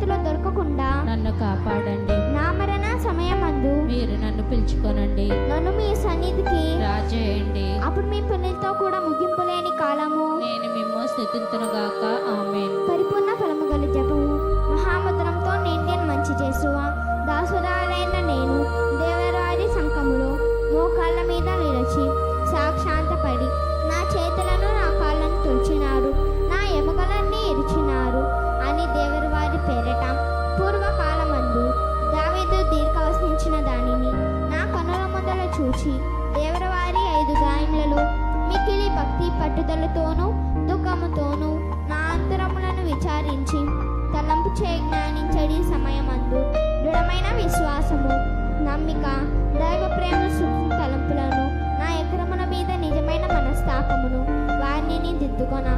చేతిలో దొరకకుండా నన్ను కాపాడండి. నా మరణ సమయమందు మీరు నన్ను పిలుచుకొనండి, నన్ను మీ సన్నిధికి రాజేయండి. అప్పుడు మీ పుణ్యులతో కూడా ముగింపు లేని కాలము నేను మిమ్ము స్తుతింతునుగాక. ఆమేన్. పరిపూర్ణ ఫలము గల జపము. మహాముద్రంతో నిండిన మంచి చేసువా దాసురాలైన నేను దేవరాజి సంకములో మోకాళ్ళ మీద నిలిచి సాక్షాంతపడి నా చేతులను నా కాళ్ళను తుడిచినారు, నా ఎముకలన్నీ ఇరిచినారు అని దేవరి వారి పేరట పూర్వకాలమందు దావీదు దీర్ఘవసించిన దానిని నా కనుల ముందర చూచి దేవరి వారి 5 గాయములలో మికిలి భక్తి పట్టుదలతోనూ దుఃఖముతోనూ నా అంతరములను విచారించి తలంపు చే జ్ఞానించడి సమయమందు దృఢమైన విశ్వాసము, నమ్మిక, దైవ ప్రేమ సూక్ష్మ తలంపులను నా ఎకరముల మీద నిజమైన మనస్తాపమును వారిని దిద్దుకొన